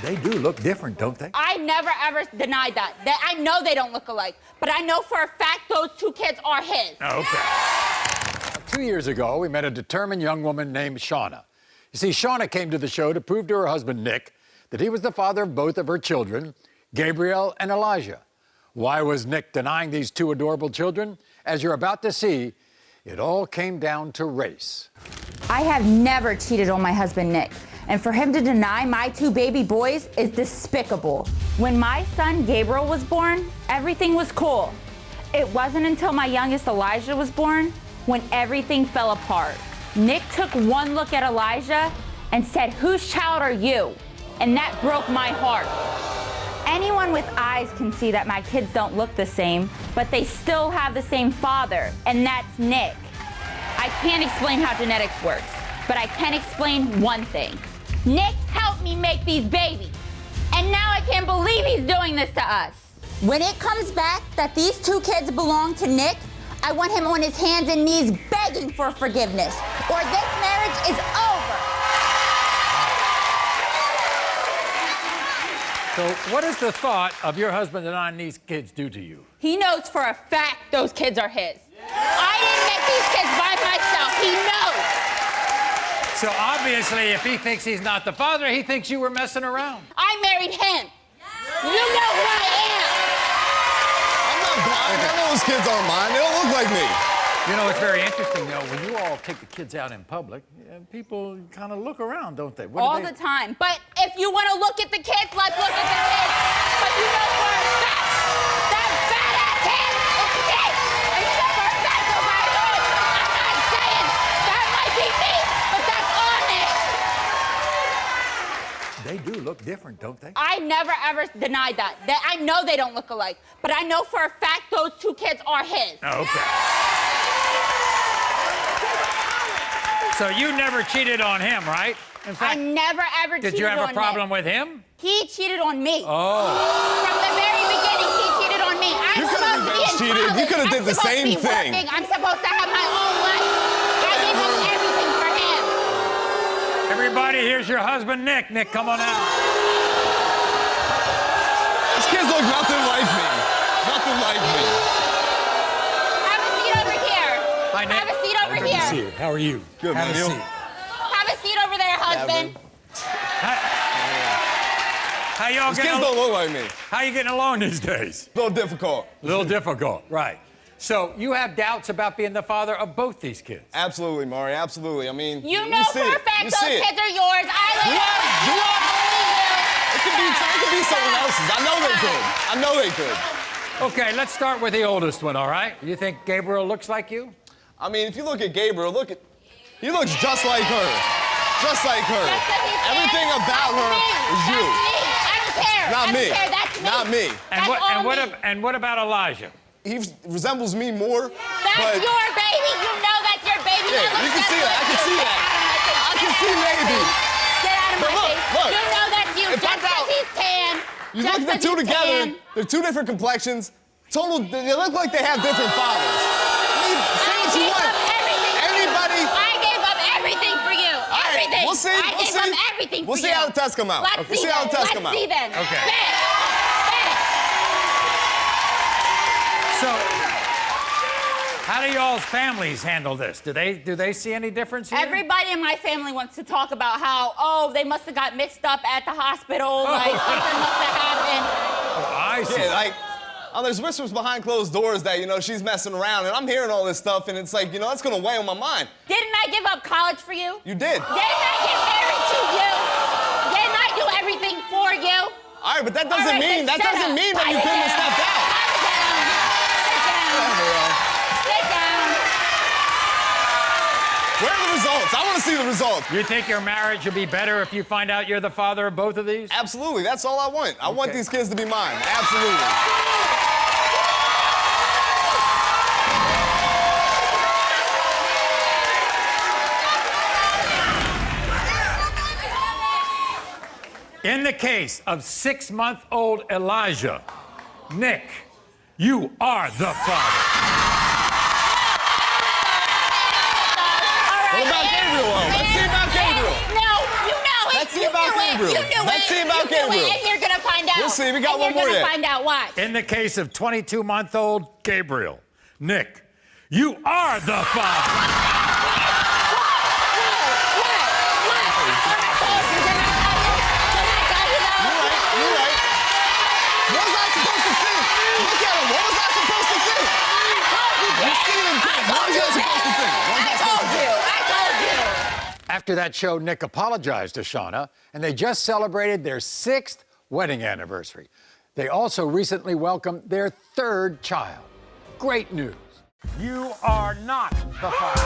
They do look different, don't they? I never ever denied that. I know they don't look alike, but I know for a fact those two kids are his. Okay. 2 years ago, we met a determined young woman named Shauna. You see, Shauna came to the show to prove to her husband, Nick, that he was the father of both of her children, Gabriel and Elijah. Why was Nick denying these two adorable children? As you're about to see, it all came down to race. I have never cheated on my husband, Nick. And for him to deny my two baby boys is despicable. When my son Gabriel was born, everything was cool. It wasn't until my youngest Elijah was born when everything fell apart. Nick took one look at Elijah and said, "Whose child are you?" And that broke my heart. Anyone with eyes can see that my kids don't look the same, but they still have the same father, and that's Nick. I can't explain how genetics works, but I can explain one thing. Nick helped me make these babies, and now I can't believe he's doing this to us. When it comes back that these two kids belong to Nick, I want him on his hands and knees begging for forgiveness, or this marriage is over. So what does the thought of your husband denying these kids do to you? He knows for a fact those kids are his. I didn't make these kids by myself. He knows. So obviously, if he thinks he's not the father, he thinks you were messing around. I married him. You know who I am. I'm not blind. I know those kids aren't mine. They don't look like me. You know, it's very interesting, though, when you all take the kids out in public, people kind of look around, don't they? All the time. But if you want to look at the kids, let's look at the kids. But you know for a fact, that fat-ass head is Nick. And you know for a fact those are yours. I'm not saying that might be me, but that's all Nick. They do look different, don't they? I never ever denied that. I know they don't look alike, but I know for a fact those two kids are his. Okay. So you never cheated on him, right? In fact, I never ever cheated on him. did you have a problem with him? He cheated on me. Oh. From the very beginning, he cheated on me. I'm You could have supposed to be in cheated. college. You could have did the I'm supposed same to be thing. Working. I'm supposed to have my own life. I gave up everything for him. Everybody, here's your husband, Nick. Nick, come on out. These kids look nothing like me. Nothing like me. Have a seat over here. Hi, Nick. Have a seat over Good here. to see you. How are you? Good, Have man. a You? seat. Have a seat over there, husband. How y'all These getting kids don't look like me. How you getting along these days? A little difficult. A little difficult, right. So you have doubts about being the father of both these kids? Absolutely, Maury. Absolutely. I mean, You know see for a it. fact You those see it. kids are yours. I Do live I? It could be someone else's. I know they could. I know they could. Okay, let's start with the oldest one, all right? You think Gabriel looks like you? I mean, if you look at Gabriel, he looks just like her. Just like her. Everything about her is you. I don't care. Not me. I don't care. That's me. Not me. And what about Elijah? He resembles me more. That's but your baby. You know that's your baby. Yeah, That you looks can see that. I can see that. I can see maybe. Get out of But my look, face. look. You know that's you. If Just I because found- he's tan. You Just look at the 'cause two he's together, tan. they're two different complexions. They look like they have different fathers. Say what you want. Anybody. I gave up everything for you. Everything. We'll see. I We'll gave see. up everything We'll for see you. how the tests come out. Let's We'll see see how then. the tests come Let's out. see then. Okay. Bet. So, how do y'all's families handle this? Do they see any difference here? Everybody in my family wants to talk about how, they must have got mixed up at the hospital. Like, something must have happened. Oh, I see. Yeah, there's whispers behind closed doors that, she's messing around, and I'm hearing all this stuff, and it's like, that's gonna weigh on my mind. Didn't I give up college for you? You did. Didn't I get married to you? Didn't I do everything for you? All right, but that doesn't All right, mean then shut up. that you couldn't have stepped out. Sit down. Where are the results? I want to see the results. You think your marriage would be better if you find out you're the father of both of these? Absolutely. That's all I want. I want these kids to be mine. Absolutely. In the case of 6-month-old Elijah, Nick, you are the father. What about Gabriel? Let's see about Gabriel. No, you know it. Let's see about Gabriel. Let's see about Gabriel. And you're gonna find out. We'll see. We got one more You're yet. gonna find out what. In the case of 22-month-old Gabriel, Nick, you are the father. You're right. What was I supposed to think? Look at him. What was I supposed to think? You see him, kid. What was I supposed to think? I told you. After that show, Nick apologized to Shauna, and they just celebrated their 6th wedding anniversary. They also recently welcomed their 3rd child. Great news. You are not the father.